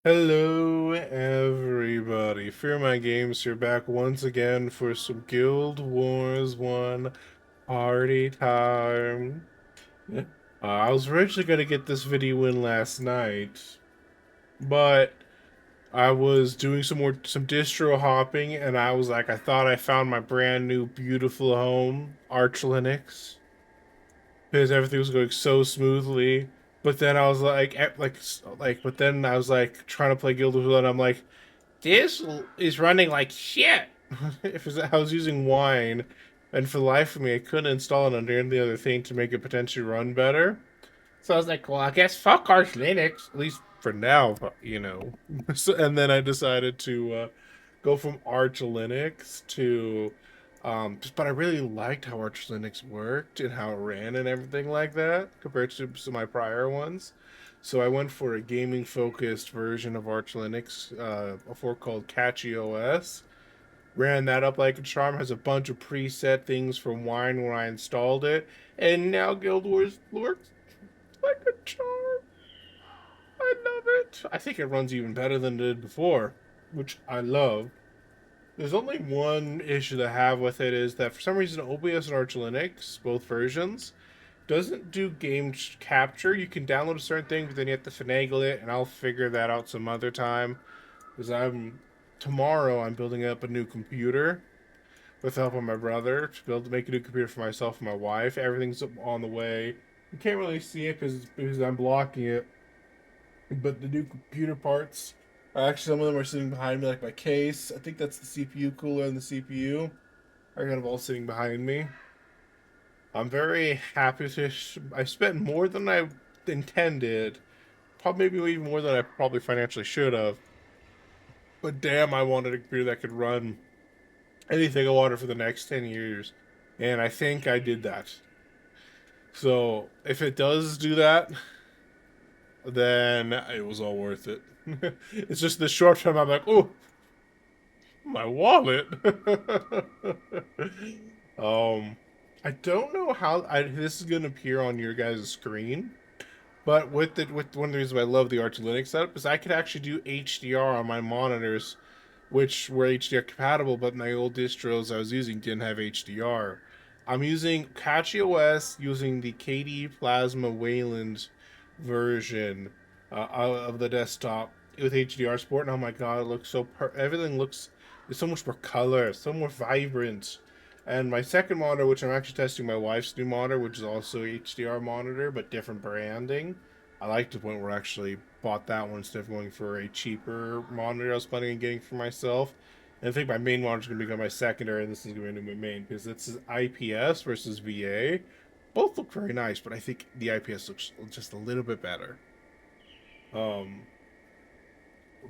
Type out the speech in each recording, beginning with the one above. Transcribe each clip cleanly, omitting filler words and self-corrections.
Hello, everybody. Fearmy Games here, back once again for some Guild Wars 1 party time. I was originally going to get this video in last night, but I was doing some distro hopping, and I was like, I thought I found my brand new beautiful home, Arch Linux, because everything was going so smoothly. But then I was but then I was like trying to play Guild Wars 1, and I'm like, this is running like shit. I was using wine, and for the life of me, I couldn't install it under any other thing to make it potentially run better. So I was like, well, I guess fuck Arch Linux, at least for now, and then I decided to go from Arch Linux to but I really liked how Arch Linux worked and how it ran and everything like that compared to some of my prior ones. So I went for a gaming focused version of Arch Linux, a fork called Catchy OS. Ran that up like a charm, has a bunch of preset things from Wine when I installed it, and now Guild Wars works like a charm. I love it. I think it runs even better than it did before, which I love. There's only one issue that I have with it is that for some reason OBS and Arch Linux, both versions, doesn't do game capture. You can download a certain thing, but then you have to finagle it, and I'll figure that out some other time. Because I'm building up a new computer with the help of my brother to make a new computer for myself and my wife. Everything's on the way. You can't really see it because I'm blocking it, but the new computer parts actually some of them are sitting behind me, like my case. I think that's the CPU cooler and the CPU are kind of all sitting behind me. I'm very happy to. I spent more than I intended, probably maybe even more than I probably financially should have. But damn, I wanted a computer that could run anything I wanted for the next 10 years, and I think I did that. So if it does do that, then it was all worth it. It's just the short term. I'm like, oh, my wallet. um, I don't know how this is gonna appear on your guys' screen, but with one of the reasons I love the Arch Linux setup is I could actually do HDR on my monitors, which were HDR compatible, but my old distros I was using didn't have HDR. I'm using CatchyOS using the KDE Plasma Wayland version of the desktop with HDR support, and oh my god, it looks everything looks there's so much more color, so more vibrant. And my second monitor, which I'm actually testing my wife's new monitor, which is also HDR monitor but different branding. I like to the point where I actually bought that one instead of going for a cheaper monitor I was planning on getting for myself. And I think my main monitor is going to become my secondary, and this is going to be my main because it's IPS versus VA. Both look very nice, but I think the IPS looks just a little bit better. Um,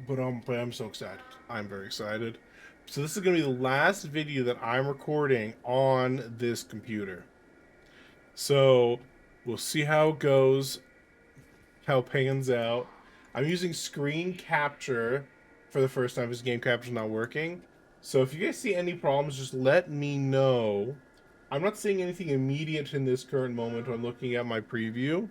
but I'm so excited. I'm very excited. So this is going to be the last video that I'm recording on this computer. So we'll see how it goes, how it pans out. I'm using screen capture for the first time because game capture's not working. So if you guys see any problems, just let me know. I'm not seeing anything immediate in this current moment when I'm looking at my preview.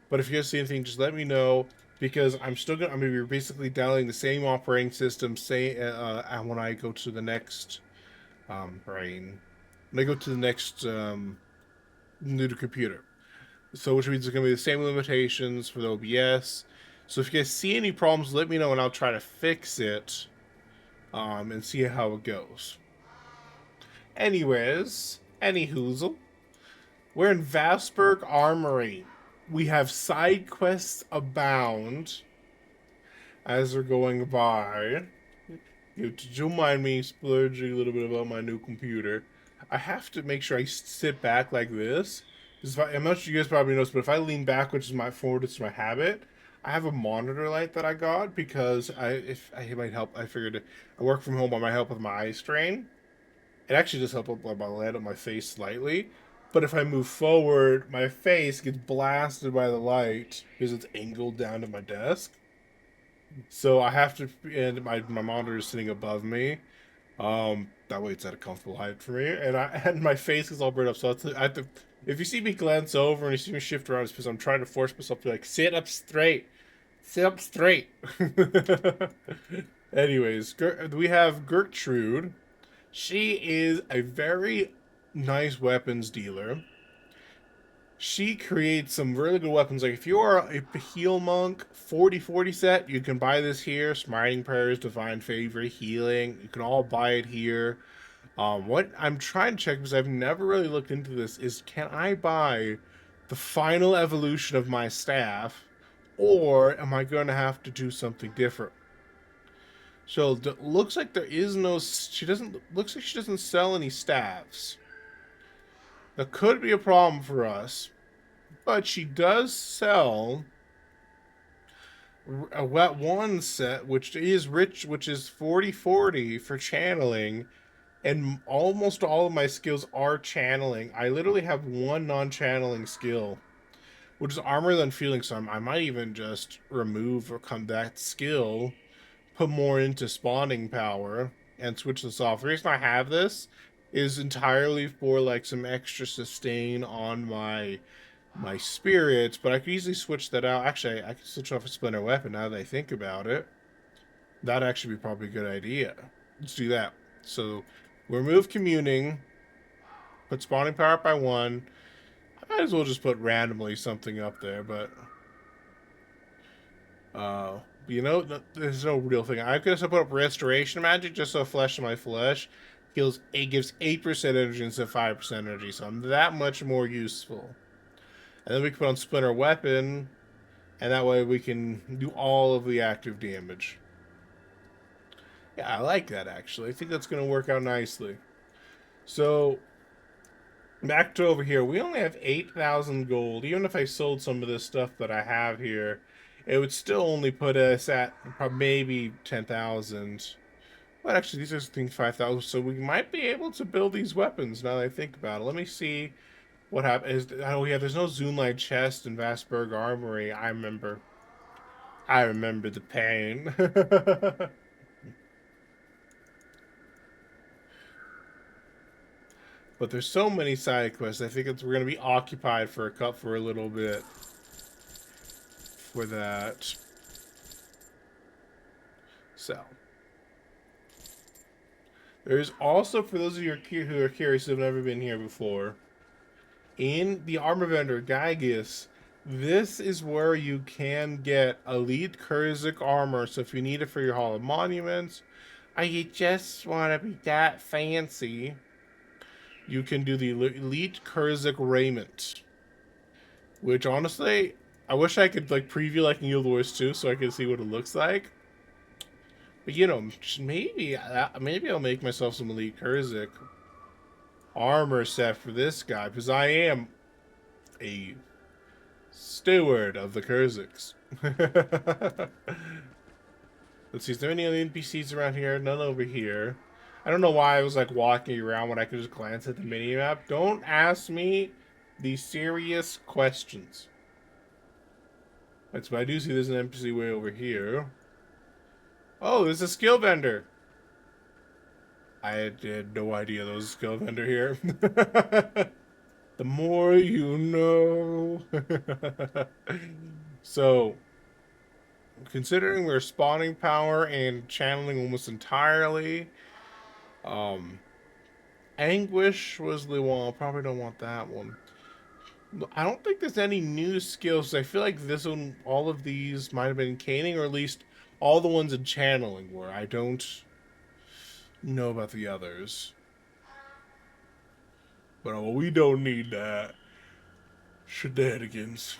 But if you guys see anything, just let me know because I'm gonna be basically downloading the same operating system. When I go to the next brain, when I go to the next new computer. So which means it's gonna be the same limitations for the OBS. So if you guys see any problems, let me know and I'll try to fix it and see how it goes. Anyways, any hoozle. We're in Vasberg Armory. We have side quests abound as they're going by. You mind me splurging a little bit about my new computer. I have to make sure I sit back like this. I'm not sure you guys probably noticed, but if I lean back, which is my forward, it's my habit. I have a monitor light that I got because if I it might help. I figured I work from home. I might help with my eye strain. It actually just helps with my light on my face slightly. But if I move forward, my face gets blasted by the light because it's angled down to my desk. So I have to, and my monitor is sitting above me. That way it's at a comfortable height for me, and and my face is all burnt up. So I have to. If you see me glance over and you see me shift around, it's because I'm trying to force myself to like sit up straight Sit up straight. Anyways, we have Gertrude. She is a very nice weapons dealer. She creates some really good weapons. Like if you are a heal monk 40/40 set, you can buy this here. Smiting prayers, divine favor, healing. You can all buy it here. What I'm trying to check because I've never really looked into this is can I buy the final evolution of my staff, or am I going to have to do something different? So looks like there is no. She doesn't. Looks like she doesn't sell any staffs. That could be a problem for us, but she does sell a wet one set, which is rich, which is 40/40 for channeling, and almost all of my skills are channeling. I literally have one non-channeling skill, which is armor than feeling. So I might even just remove or come that skill, put more into spawning power, and switch this off. The reason I have this is entirely for like some extra sustain on my spirits, but I could easily switch that out. Actually, I could switch off a splinter weapon now that I think about it. That'd actually be probably a good idea. Let's do that. So remove communing, put spawning power up by one. I might as well just put randomly something up there, but you know, there's no real thing. I could also put up restoration magic just so flesh in my flesh heals. It gives 8% energy instead of 5% energy, so I'm that much more useful. And then we can put on splinter weapon, and that way we can do all of the active damage. Yeah, I like that actually. I think that's going to work out nicely. So back to over here, we only have 8,000 gold. Even if I sold some of this stuff that I have here, it would still only put us at maybe 10,000. But actually, these are things 5,000, so we might be able to build these weapons now that I think about it. Let me see what happens. Oh yeah, there's no Zoonlight chest in Vastberg Armory. I remember the pain. But there's so many side quests. I think we're gonna be occupied for a little bit for that. So there's also, for those of you who are curious who have never been here before, in the armor vendor Gygus, this is where you can get elite Kurzik armor. So if you need it for your Hall of Monuments, or you just want to be that fancy, you can do the elite Kurzik raiment. Which honestly, I wish I could like preview like in Guild Wars 2 so I could see what it looks like. But you know, maybe I'll make myself some elite Kurzik armor set for this guy because I am a steward of the Kurziks. Let's see, is there any other NPCs around here? None over here. I don't know why I was like walking around when I could just glance at the mini map. Don't ask me these serious questions. That's what I do see. There's an NPC way over here. Oh, there's a skill vendor. I had no idea there was a skill vendor here. The more you know. So, considering we're spawning power and channeling almost entirely, um, Anguish was the one. Probably don't want that one. I don't think there's any new skills. I feel like this one, all of these might have been caning, or at least all the ones in channeling were. I don't know about the others. But we don't need that. Shenanigans.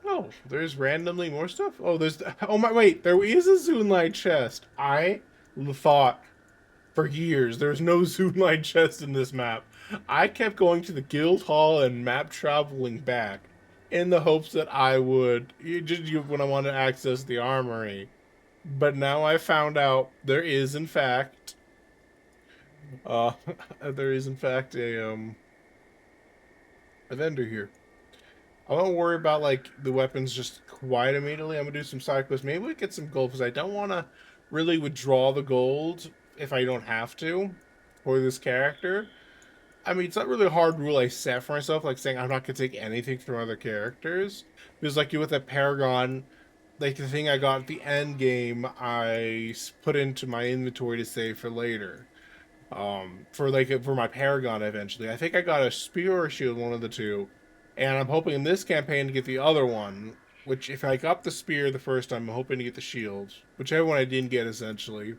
Oh, there's randomly more stuff. Oh, there's. Oh my, wait. There is a Zoonlight chest. I thought for years there's no Zoonlight chest in this map. I kept going to the guild hall and map traveling back in the hopes that I would when I wanted to access the armory. But now I found out there is in fact uh there is in fact a vendor here. I don't worry about like the weapons just quite immediately. I'm gonna do some side quests. Maybe we get some gold because I don't want to really withdraw the gold if I don't have to for this character. I mean, it's not really a hard rule I set for myself, like saying I'm not gonna take anything from other characters. Because like you with that Paragon, like the thing I got at the end game, I put into my inventory to save for later. For like for my Paragon eventually. I think I got a spear or a shield, one of the two, and I'm hoping in this campaign to get the other one. Which, if I got the spear the first time, I'm hoping to get the shield, whichever one I didn't get essentially.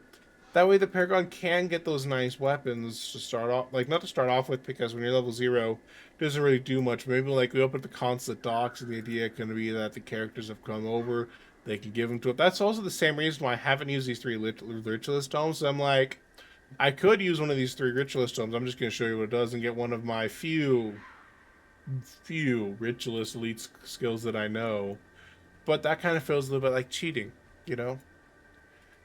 That way, the Paragon can get those nice weapons to start off, like not to start off with, because when you're level 0, it doesn't really do much. Maybe like we open the consulate docks, and the idea can be that the characters have come over, they can give them to it. That's also the same reason why I haven't used these 3 ritualist tomes. So I'm like, I could use one of these 3 ritualist tomes. I'm just going to show you what it does and get one of my few ritualist elite skills that I know. But that kind of feels a little bit like cheating, you know.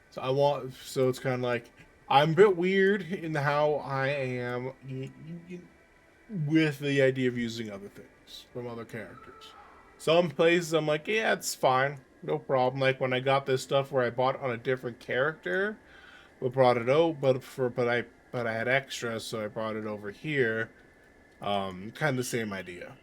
So it's kind of like I'm a bit weird in how I am with the idea of using other things from other characters. Some places I'm like, yeah, it's fine, no problem. Like when I got this stuff where I bought on a different character, but brought it out, but I had extra, so I brought it over here. Kind of the same idea.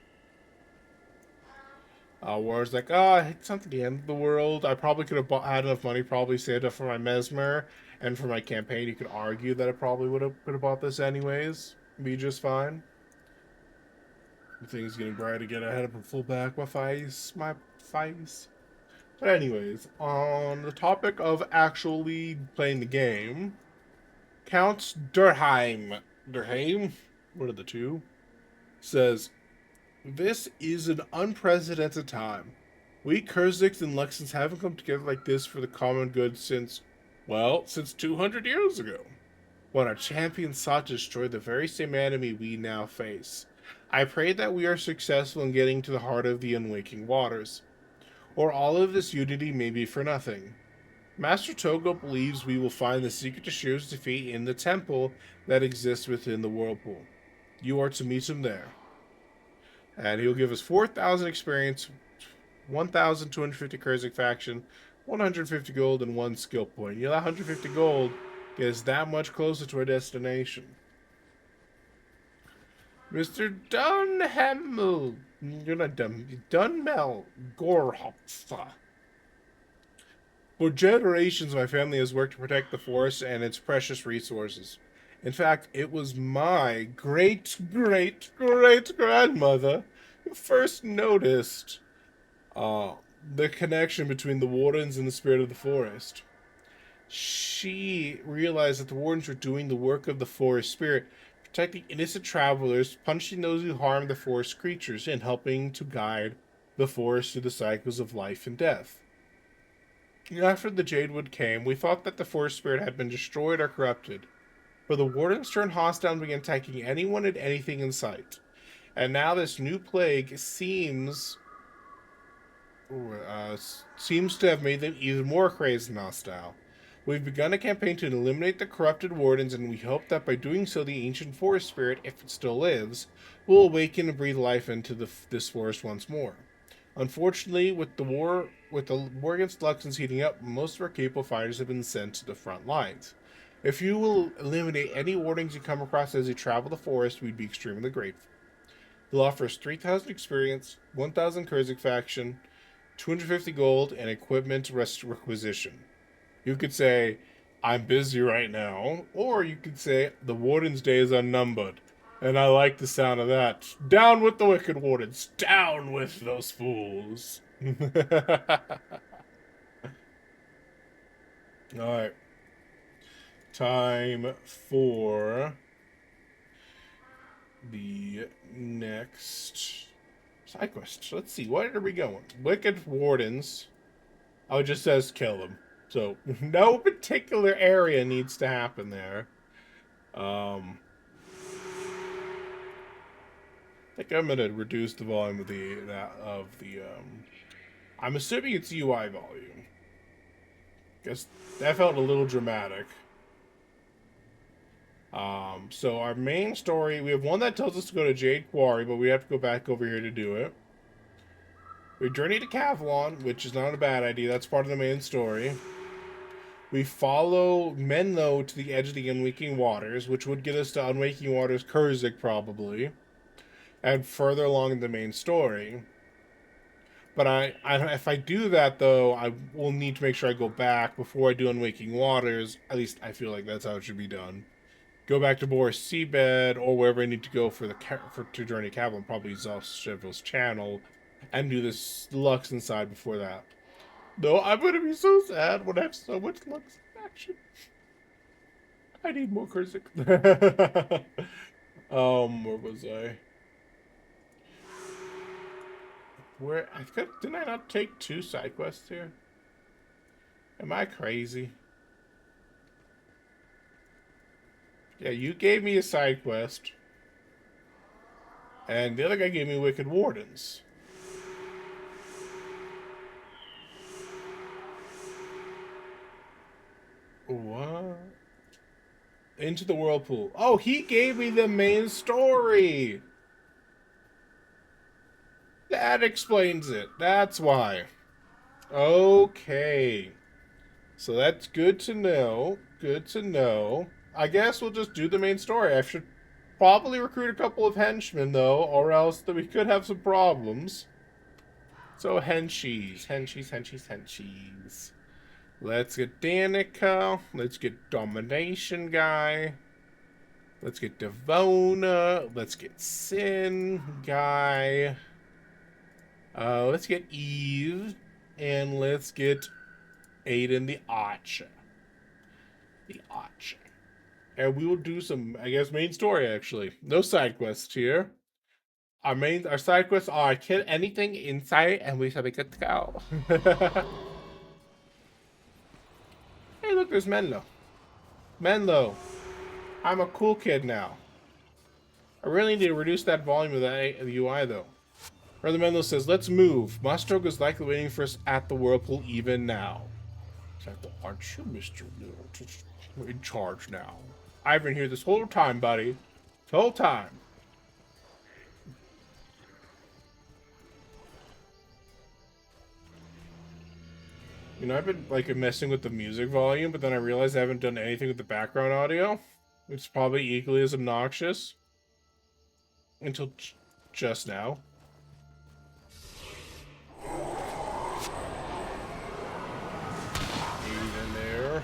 Where it's like, it's not the end of the world. I probably could have had enough money, probably saved up for my mesmer and for my campaign. You could argue that I probably could have bought this anyways, be just fine. The thing's getting bright again. I had to full back my face. But anyways, on the topic of actually playing the game, Count Durheim, one of the two, says, "This is an unprecedented time. We Kurziks and Luxons haven't come together like this for the common good since 200 years ago, when our champions sought to destroy the very same enemy we now face. I pray that we are successful in getting to the heart of the unwaking waters, or all of this unity may be for nothing. Master Togo believes we will find the secret to Shiro's defeat in the temple that exists within the Whirlpool. You are to meet him there. And he'll give us 4,000 experience, 1,250 Kurzik faction, 150 gold, and 1 skill point. You know, that 150 gold gets that much closer to our destination. Mr. Dunhamel, you're not Dunmel Gorhopfa. For generations, my family has worked to protect the forest and its precious resources. In fact, it was my great grandmother who first noticed the connection between the wardens and the spirit of the forest. She realized that the wardens were doing the work of the forest spirit, protecting innocent travelers, punishing those who harmed the forest creatures, and helping to guide the forest through the cycles of life and death. After the Jadewood came, we thought that the forest spirit had been destroyed or corrupted, but the wardens turned hostile and began attacking anyone and anything in sight. And now this new plague seems to have made them even more crazed and hostile. We've begun a campaign to eliminate the corrupted wardens, and we hope that by doing so, the ancient forest spirit, if it still lives, will awaken and breathe life into this forest once more. Unfortunately, with the war against Luxons heating up, most of our capable fighters have been sent to the front lines. If you will eliminate any wardens you come across as you travel the forest, we'd be extremely grateful. He'll offer us 3,000 experience, 1,000 Kurzik faction, 250 gold, and equipment requisition. You could say, I'm busy right now, or you could say, the warden's day is unnumbered. And I like the sound of that. Down with the wicked wardens. Down with those fools. Alright. Time for the next side quest. Let's see. Where are we going? Wicked wardens. Oh, it just says kill them. So, no particular area needs to happen there. I think I'm gonna reduce the volume of the I'm assuming it's UI volume. Guess that felt a little dramatic. So our main story, we have one that tells us to go to Jade Quarry, but we have to go back over here to do it. We journey to Kavlon, which is not a bad idea. That's part of the main story. We follow Menlo to the edge of the Unwaking Waters, which would get us to Unwaking Waters Kurzik, probably. And further along in the main story, But if I do that, though, I will need to make sure I go back before I do Unwaking Waters. At least I feel like that's how it should be done. Go back to Boris Seabed or wherever I need to go for to Journey Cavern, probably Zoshevil's channel, and do this Lux inside before that. No, I'm gonna be so sad when I have so much Lux action. I need more Kurzik. Where was I? Where didn't I not take 2 side quests here? Am I crazy? Yeah, you gave me a side quest. And the other guy gave me Wicked Wardens. What? Into the Whirlpool. Oh, he gave me the main story! That explains it. That's why. Okay. So that's good to know. Good to know. I guess we'll just do the main story. I should probably recruit a couple of henchmen, though, or else we could have some problems. So, henchies. Henchies, henchies, henchies. Let's get Danica. Let's get Domination Guy. Let's get Devona. Let's get Sin Guy. Let's get Eve. And let's get Aiden the Archer. The Archer. And we will do some, I guess, main story, actually. No side quests here. Our side quests are kill anything inside and we shall be good to go. Hey, look, there's Menlo. Menlo, I'm a cool kid now. I really need to reduce that volume of the UI, though. Brother Menlo says, let's move. Mostroke is likely waiting for us at the Whirlpool even now. Exactly. Aren't you, Mr. Little? We're in charge now. I've been here this whole time, buddy. This whole time. You know, I've been, like, messing with the music volume, but then I realized I haven't done anything with the background audio. It's probably equally as obnoxious. Until just now. In there.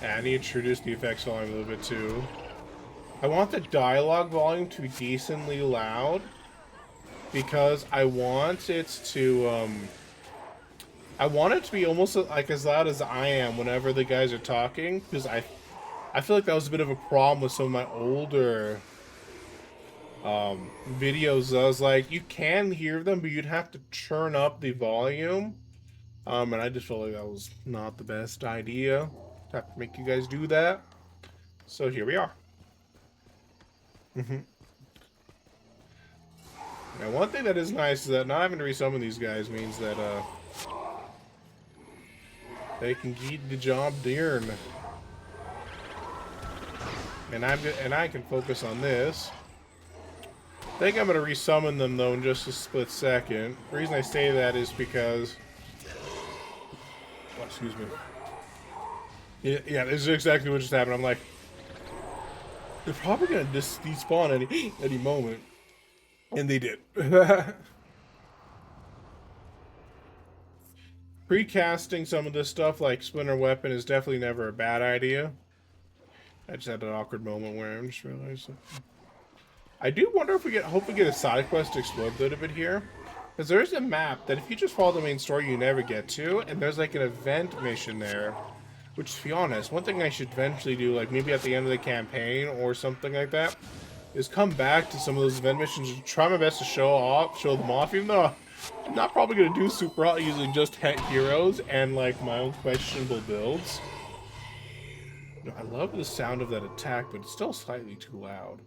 And he introduced the effects volume a little bit, too. I want the dialogue volume to be decently loud. Because I want it to, I want it to be almost like as loud as I am whenever the guys are talking, because I feel like that was a bit of a problem with some of my older videos. I was like, you can hear them, but you'd have to turn up the volume, and I just felt like that was not the best idea. Have to make you guys do that. So here we are. Now, one thing that is nice is that not having to resummon these guys means that they can get the job done. And I can focus on this. I think I'm gonna resummon them though in just a split second. The reason I say that is because excuse me. Yeah, this is exactly what just happened. I'm like, they're probably gonna despawn any moment. And they did. Precasting some of this stuff like Splinter Weapon is definitely never a bad idea. I just had an awkward moment where I just realized I do wonder if hope we get a side quest to explore a little bit here. Because there's a map that if you just follow the main story you never get to, and there's like an event mission there. Which, to be honest, one thing I should eventually do, like maybe at the end of the campaign or something like that, is come back to some of those event missions and try my best to show them off, even though I'm not probably going to do super hot using just heroes and like my own questionable builds. You know, I love the sound of that attack, but it's still slightly too loud.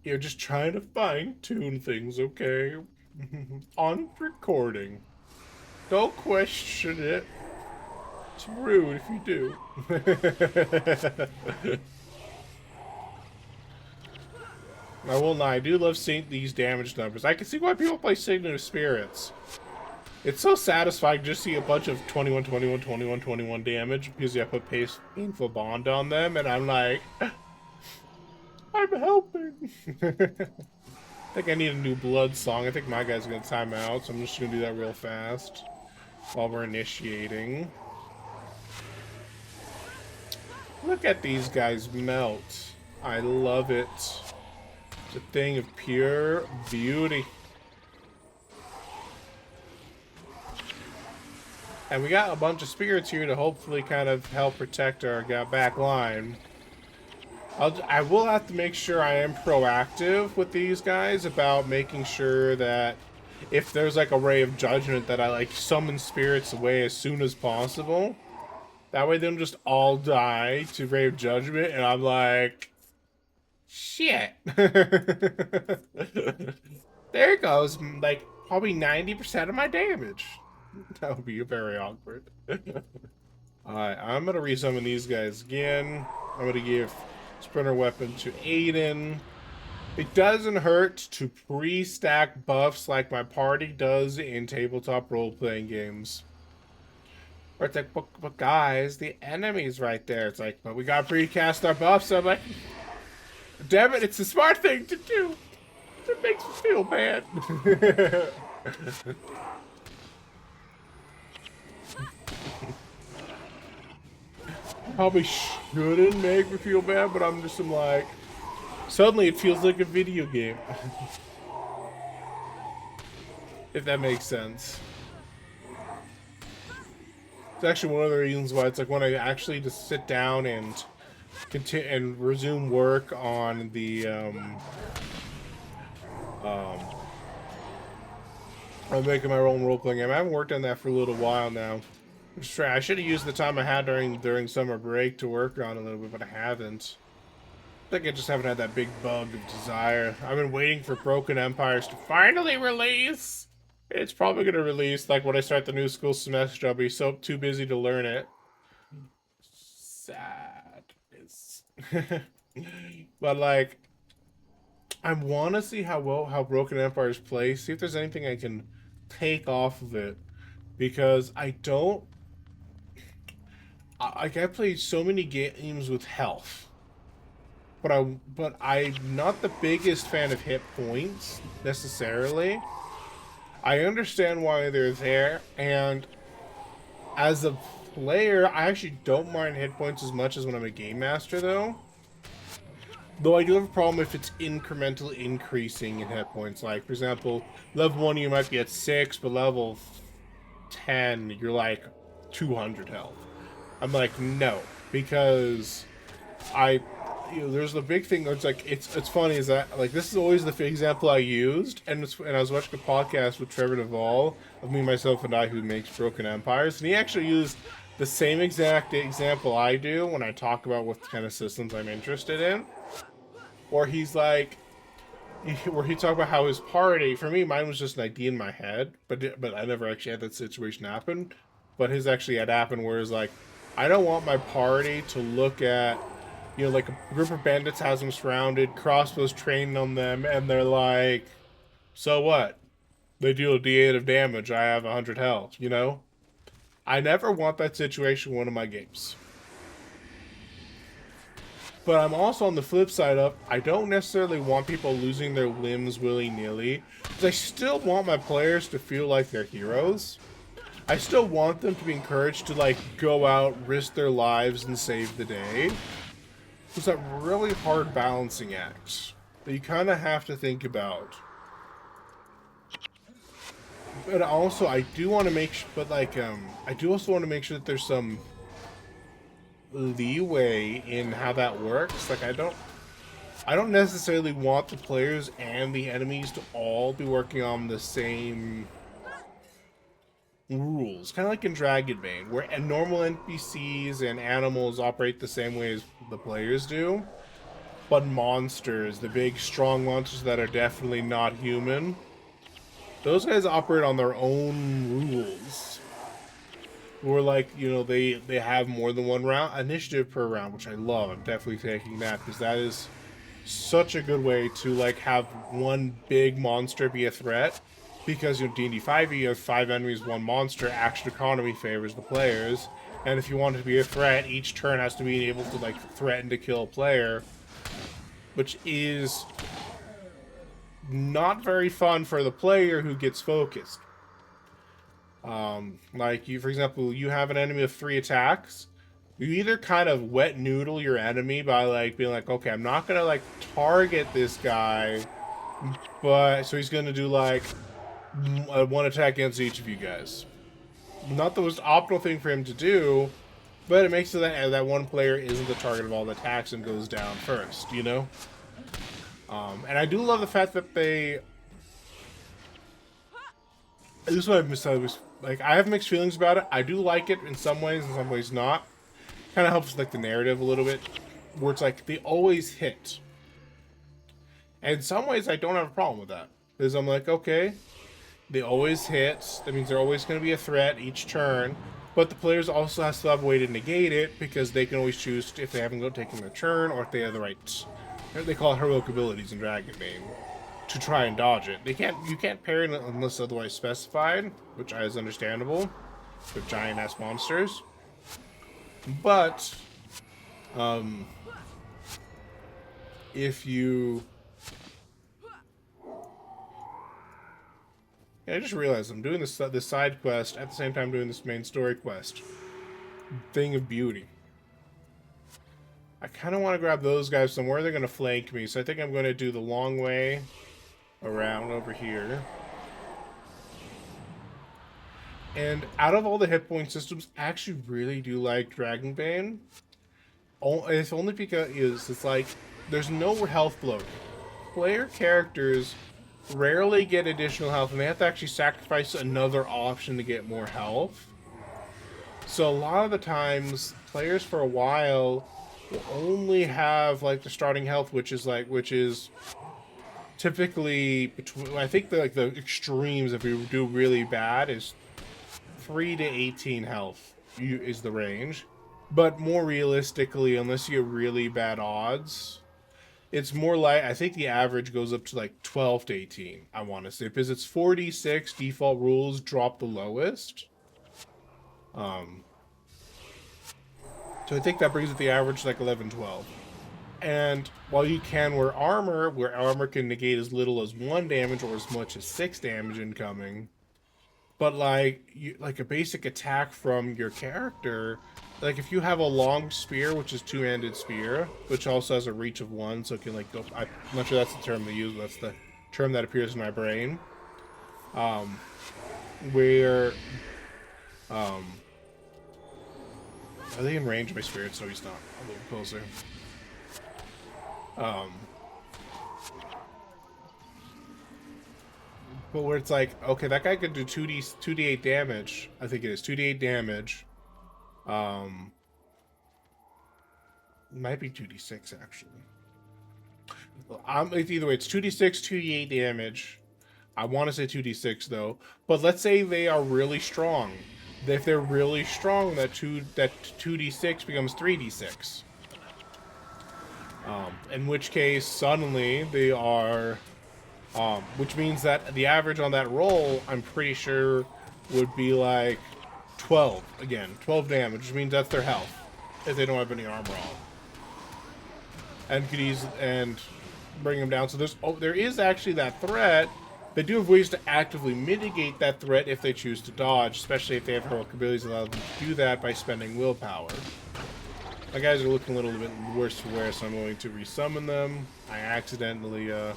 You're just trying to fine-tune things, okay? On recording. Don't question it. It's rude if you do. I will not. I do love seeing these damage numbers. I can see why people play Signet of Spirits. It's so satisfying to just see a bunch of 21, 21, 21, 21 damage because you have put painful bond on them, and I'm like, I'm helping. I think I need a new blood song. I think my guy's gonna time out, so I'm just gonna do that real fast while we're initiating. Look at these guys melt. I love it. It's a thing of pure beauty. And we got a bunch of spirits here to hopefully kind of help protect our back line. I will have to make sure I am proactive with these guys about making sure that if there's like a ray of judgment that I like summon spirits away as soon as possible. That way they don't just all die to ray of judgment and I'm like, shit. There goes like probably 90% of my damage. That would be very awkward. Alright, I'm gonna resummon these guys again. I'm gonna give Sprinter Weapon to Aiden. It doesn't hurt to pre-stack buffs like my party does in tabletop role-playing games. Or it's like, but guys, the enemy's right there. It's like, but we gotta pre-cast our buffs. So I'm like, damn it, it's the smart thing to do. It makes me feel bad. Probably shouldn't make me feel bad, but I'm like, suddenly it feels like a video game. If that makes sense. It's actually one of the reasons why it's like when I actually just sit down and continue and resume work on the I'm making my own role-playing game. I haven't worked on that for a little while now. I should have used the time I had during summer break to work on it a little bit, but I haven't. I think I just haven't had that big bug of desire. I've been waiting for Broken Empires to finally release. It's probably going to release like when I start the new school semester. I'll be so too busy to learn it. Sadness. But like, I want to see how Broken Empires plays. See if there's anything I can take off of it, because I don't. I played so many games with health, but I'm not the biggest fan of hit points necessarily. I understand why they're there, and as a player, I actually don't mind hit points as much as when I'm a game master, though. Though I do have a problem if it's incrementally increasing in hit points. Like, for example, level 1 you might be at 6, but level 10 you're like 200 health. I'm like, no, because there's the big thing. It's like it's funny is that like this is always the example I used, and I was watching a podcast with Trevor Duvall of Me, Myself, and I, who makes Broken Empires, and he actually used the same exact example I do when I talk about what kind of systems I'm interested in. Or he's like, where he talked about how his party, for me, mine was just an idea in my head, but I never actually had that situation happen. But his actually had happened where it's like, I don't want my party to look at, like a group of bandits has them surrounded, crossbows trained on them, and they're like, so what? They deal a D8 of damage, I have 100 health, I never want that situation in one of my games. But I'm also on the flip side of, I don't necessarily want people losing their limbs willy-nilly, because I still want my players to feel like they're heroes. I still want them to be encouraged to, like, go out, risk their lives, and save the day. It's that really hard balancing act that you kind of have to think about. But also, I do want to make, I do also want to make sure that there's some leeway in how that works. Like, I don't necessarily want the players and the enemies to all be working on the same rules. Kind of like in Dragonbane, where normal NPCs and animals operate the same way as the players do. But monsters, the big strong monsters that are definitely not human, those guys operate on their own rules. Or like, they have more than one round initiative per round, which I love. I'm definitely taking that because that is such a good way to like have one big monster be a threat, because, you know, D&D 5e, you have 5 enemies, 1 monster. Action economy favors the players. And if you want it to be a threat, each turn has to be able to, like, threaten to kill a player, which is not very fun for the player who gets focused. Like, you, for example, you have an enemy of 3 attacks. You either kind of wet noodle your enemy by, like, being like, okay, I'm not gonna, like, target this guy, but, so he's gonna do, like, 1 attack against each of you guys. Not the most optimal thing for him to do, but it makes it that one player isn't the target of all the attacks and goes down first, you know? And I do love the fact that they... This is what I've missed. Like, I have mixed feelings about it. I do like it in some ways not. Kind of helps, like, the narrative a little bit, where it's like, they always hit. And in some ways, I don't have a problem with that. Because I'm like, okay, they always hit. That means they're always going to be a threat each turn. But the players also have to have a way to negate it, because they can always choose if they haven't taken their turn, or if they have the right... They call it heroic abilities in Dragon Bane, to try and dodge it. You can't parry it unless otherwise specified, which is understandable with giant-ass monsters. But, if you... Yeah, I just realized I'm doing this side quest at the same time doing this main story quest. Thing of Beauty. I kind of want to grab those guys somewhere. They're going to flank me, so I think I'm going to do the long way around over here. And out of all the hit point systems, I actually really do like Dragon Bane. It's only because it's like, there's no health bloat. Player characters rarely get additional health, and they have to actually sacrifice another option to get more health. So a lot of the times, players for a while will only have, like, the starting health, which is typically between, I think the extremes, if you do really bad, is 3 to 18 health is the range. But more realistically, unless you have really bad odds, it's more like, I think the average goes up to like 12 to 18, I want to say, because it's 46 default rules drop the lowest. So I think that brings it the average to like 11, 12. And while you can wear armor, where armor can negate as little as 1 damage or as much as 6 damage incoming, but like a basic attack from your character, like if you have a long spear, which is 2-handed spear, which also has a reach of 1, so it can like go. I'm not sure that's the term they use, but that's the term that appears in my brain. Where are they in range of my spirit? So he's not. A little closer. But where it's like, okay, that guy could do 2d8 damage. I think it is 2d8 damage. Might be 2d6 actually. It's either way, it's 2d6, 2d8 damage. I want to say 2d6 though. But let's say they are really strong. If they're really strong, that 2d6 becomes 3d6. In which case, suddenly they are, which means that the average on that roll, I'm pretty sure, would be like 12 again, 12 damage, which means that's their health if they don't have any armor on, and could and bring them down. So there is actually that threat. They do have ways to actively mitigate that threat if they choose to dodge, especially if they have heroic abilities that allow them to do that by spending willpower. My guys are looking a little bit worse for wear, so I'm going to resummon them. I accidentally, ooh.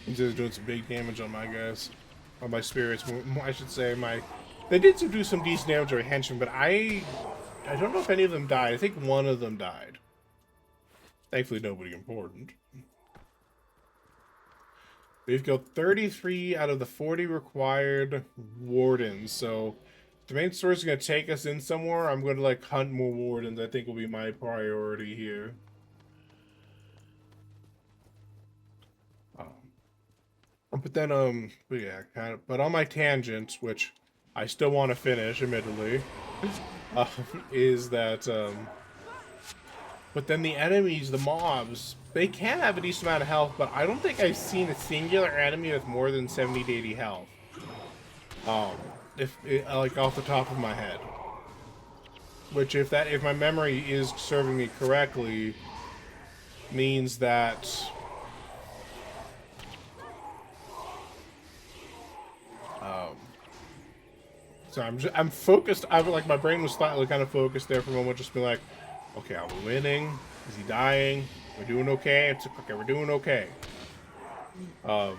These guys are doing some big damage on my guys. On my spirits, I should say. They did do some decent damage on my henchmen, but I don't know if any of them died. I think one of them died. Thankfully, nobody important. We've got 33 out of the 40 required wardens, so the main story is going to take us in somewhere. I'm going to like hunt more wardens. I think will be my priority here. But then but yeah, kind of. But on my tangent, which I still want to finish, admittedly, is that But then the enemies, the mobs, they can have a decent amount of health, but I don't think I've seen a singular enemy with more than 70 to 80 health. If like off the top of my head, which if my memory is serving me correctly, means that so I'm focused. I like my brain was slightly kind of focused there for a moment, just be like, okay, are we winning? Is he dying? We're doing okay. It's okay. We're doing okay. Um,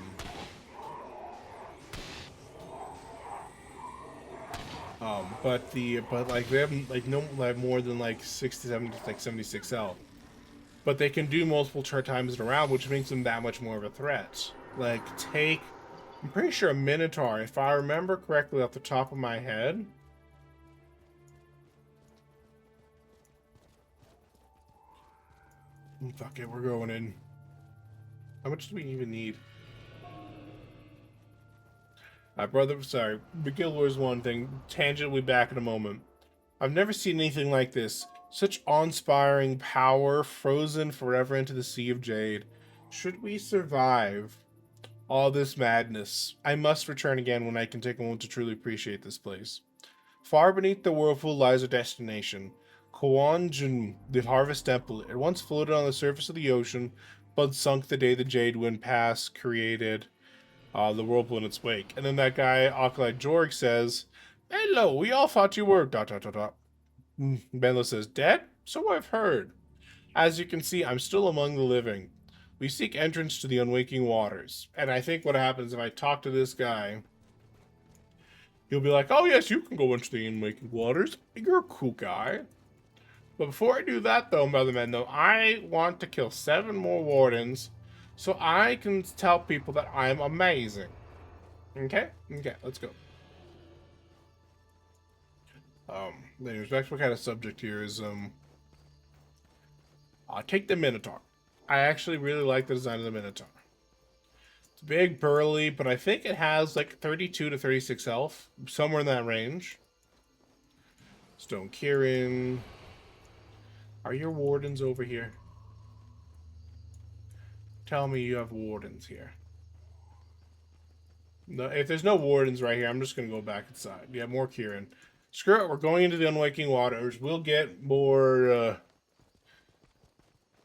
but like they have like no like more than like 67 to like 76 health. But they can do multiple times in a round, which makes them that much more of a threat. Like take, I'm pretty sure a Minotaur, if I remember correctly off the top of my head. Fuck it, we're going in. How much do we even need? Brother, sorry. Guild Wars 1 thing. Tangent, we'll be back in a moment. I've never seen anything like this. Such awe-inspiring power frozen forever into the Sea of Jade. Should we survive all this madness, I must return again when I can take a moment to truly appreciate this place. Far beneath the whirlpool lies a destination. Koanjun, the Harvest Temple. It once floated on the surface of the ocean, but sunk the day the Jade Wind Pass created the whirlpool in its wake. And then that guy, Acolyte Jorg, says, "Hello, we all thought you were... dot dot dot dot." Benlo says, "Dead? So I've heard. As you can see, I'm still among the living. We seek entrance to the unwaking waters." And I think what happens if I talk to this guy, he'll be like, "Oh yes, you can go into the unwaking waters. You're a cool guy." But before I do that, though, Mother Men, though, I want to kill 7 more wardens so I can tell people that I'm amazing. Okay? Okay, let's go. Anyways, back to what kind of subject here is, I'll take the Minotaur. I actually really like the design of the Minotaur. It's big, burly, but I think it has like 32 to 36 health, somewhere in that range. Stone Kieran. Are your wardens over here? Tell me you have wardens here. No, if there's no wardens right here, I'm just gonna go back inside. Yeah, more Kieran. Screw it, we're going into the unwaking waters. We'll get more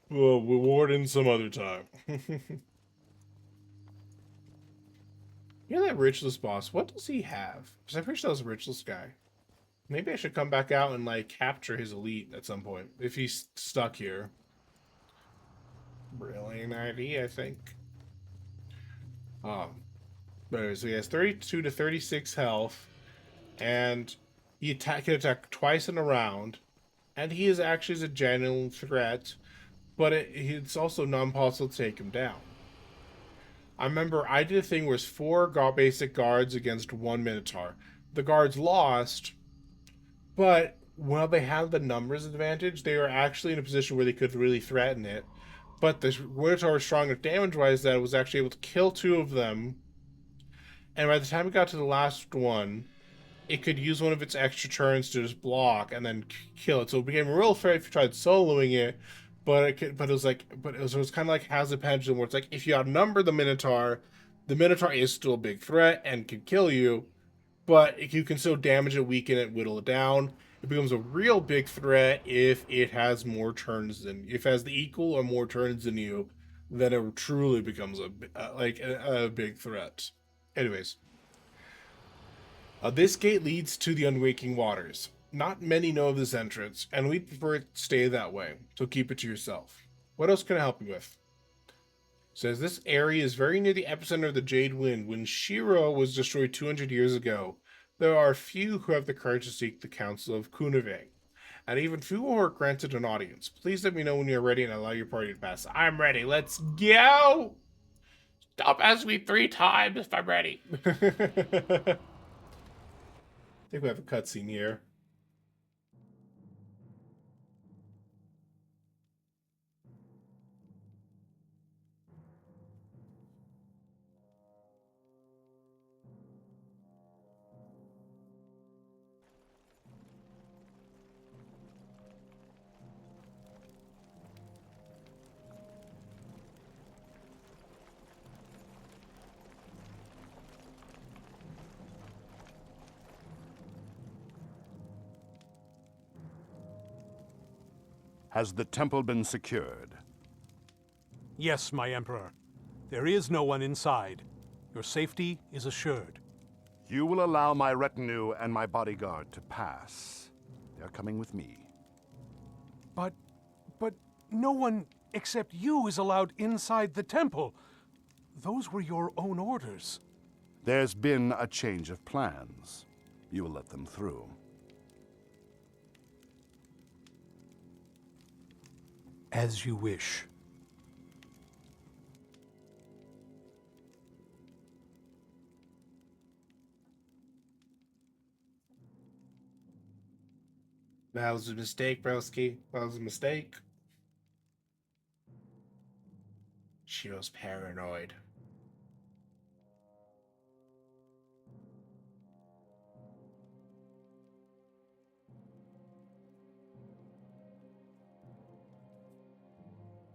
wardens some other time. You know that Richless boss, what does he have? Because I'm pretty sure that was a Richless guy. Maybe I should come back out and like capture his elite at some point if he's stuck here. Brilliant idea, I think. But anyways, so he has 32 to 36 health, and can attack twice in a round, and he is actually a genuine threat, but it's also non-possible to take him down. I remember I did a thing where it's 4 basic guards against 1 Minotaur. The guards lost, but while they had the numbers advantage, they were actually in a position where they could really threaten it. But the Minotaur was strong enough damage-wise that it was actually able to kill 2 of them. And by the time it got to the last one, it could use one of its extra turns to just block and then kill it. So it became a real threat if you tried soloing it. But it was kind of like has a pendulum where it's like if you outnumber the Minotaur is still a big threat and can kill you. But if you can still damage it, weaken it, whittle it down, it becomes a real big threat if it has more turns than if it has the equal or more turns than you. Then it truly becomes a big threat. Anyways, this gate leads to the unwaking waters. Not many know of this entrance, and we prefer it to stay that way, so keep it to yourself. What else can I help you with? Says this area is very near the epicenter of the Jade Wind. When Shiro was destroyed 200 years ago, there are few who have the courage to seek the counsel of Kunave, and even few who are granted an audience. Please let me know when you're ready and allow your party to pass. I'm ready. Let's go! Stop asking me 3 times if I'm ready. I think we have a cutscene here. Has the temple been secured? Yes, my Emperor. There is no one inside. Your safety is assured. You will allow my retinue and my bodyguard to pass. They're coming with me. But no one except you is allowed inside the temple. Those were your own orders. There's been a change of plans. You will let them through. As you wish. That was a mistake, broski. That was a mistake. She was paranoid.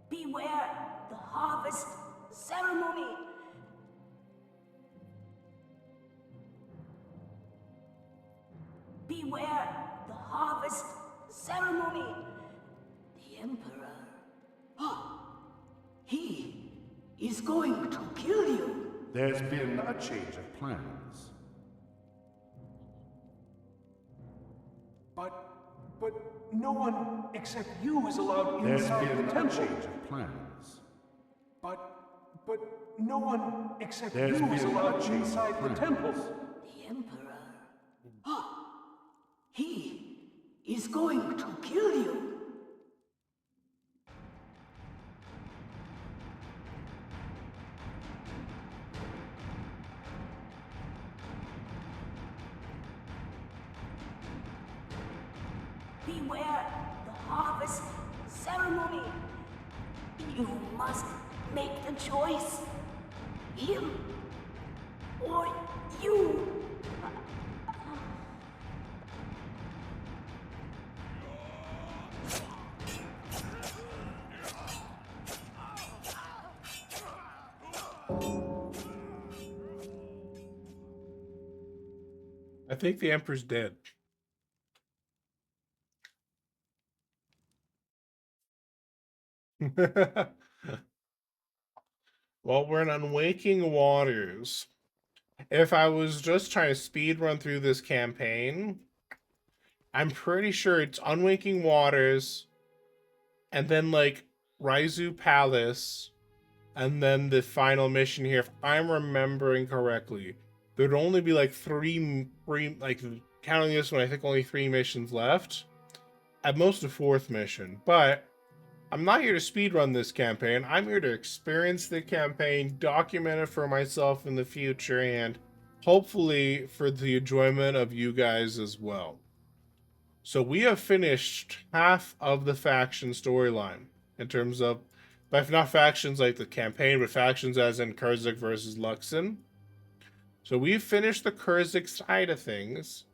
Beware the harvest ceremony. Beware the harvest ceremony. The Emperor. He is going to kill you. There's been a change of plans. But no one except you is allowed There's inside been the a temple. change of plans. But no one except There's you is been a allowed change of inside the plans. temple. The Emperor. He is going to kill you. Beware the harvest ceremony. You must make the choice. Him or you. I think the Emperor's dead. Well, we're in Unwaking Waters. If I was just trying to speed run through this campaign, I'm pretty sure it's Unwaking Waters, and then like Raizu Palace, and then the final mission here. If I'm remembering correctly, there'd only be like three, like counting this one, I think only 3 missions left. At most a 4th mission, but I'm not here to speedrun this campaign. I'm here to experience the campaign, document it for myself in the future, and hopefully for the enjoyment of you guys as well. So we have finished half of the faction storyline in terms of, but not factions like the campaign, but factions as in Kurzik versus Luxon. So we've finished the Kurzik side of things.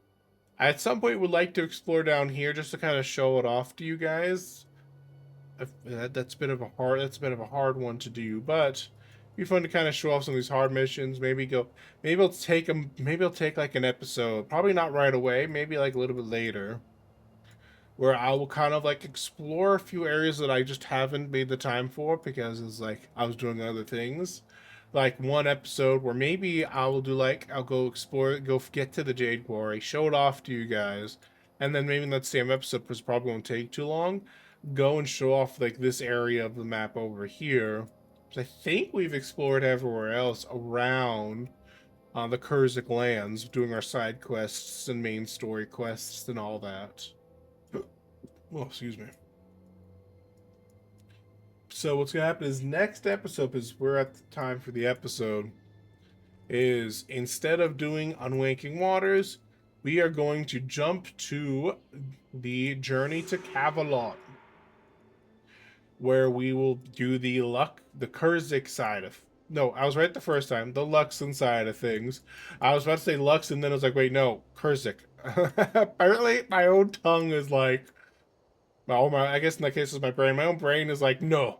I at some point would like to explore down here just to kind of show it off to you guys. That's a bit of a hard one to do, but it'd be fun to kind of show off some of these hard missions. Maybe it'll take like an episode, probably not right away, maybe like a little bit later, where I will kind of like explore a few areas that I just haven't made the time for because it's like I was doing other things. Like one episode where maybe I'll go explore, go get to the Jade Quarry, show it off to you guys, and then maybe in that same episode, because probably won't take too long, go and show off like this area of the map over here. I think we've explored everywhere else around the Kurzik lands, doing our side quests and main story quests and all that. Oh, excuse me. So what's gonna happen is next episode, is we're at the time for the episode, is instead of doing Unwaking Waters, we are going to jump to the journey to Cavalot, where we will do the Kurzik side of. No, I was right the first time. The Luxon side of things. I was about to say Lux, and then I was like, wait, no, Kurzik. Apparently, my own tongue is like, I guess in that case, it's my brain. My own brain is like, no,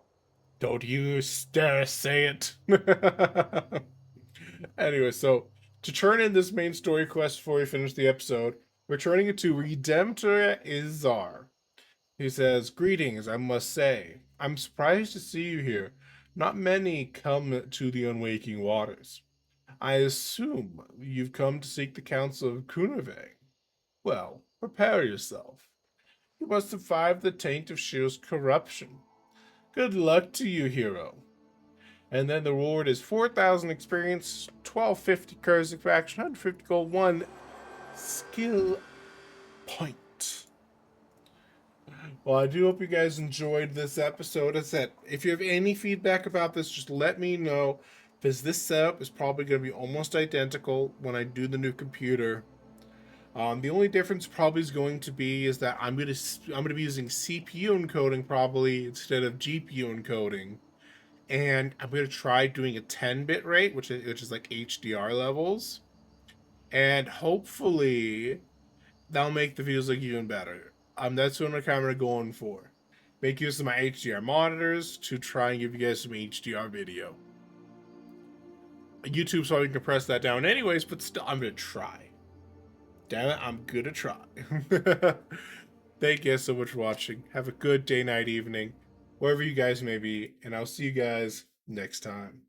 don't you dare say it. Anyway, so to turn in this main story quest before we finish the episode, we're turning it to Redemptor Izar. He says, "Greetings, I must say. I'm surprised to see you here. Not many come to the unwaking waters. I assume you've come to seek the counsel of Kunave. Well, prepare yourself. You must survive the taint of Shir's corruption. Good luck to you, hero." And then the reward is 4,000 experience, 1250 curse extraction, 150 gold, 1 skill point. Well, I do hope you guys enjoyed this episode. As I said, if you have any feedback about this, just let me know, because this setup is probably going to be almost identical when I do the new computer. The only difference probably is going to be is that I'm gonna be using CPU encoding probably instead of GPU encoding, and I'm gonna try doing a 10-bit rate, which is like HDR levels, and hopefully that'll make the videos look even better. That's what I'm kind of going for. Make use of my HDR monitors to try and give you guys some HDR video. YouTube's probably compress that down anyways, but still, I'm gonna try. Damn it, I'm gonna try. Thank you guys so much for watching. Have a good day, night, evening, wherever you guys may be, and I'll see you guys next time.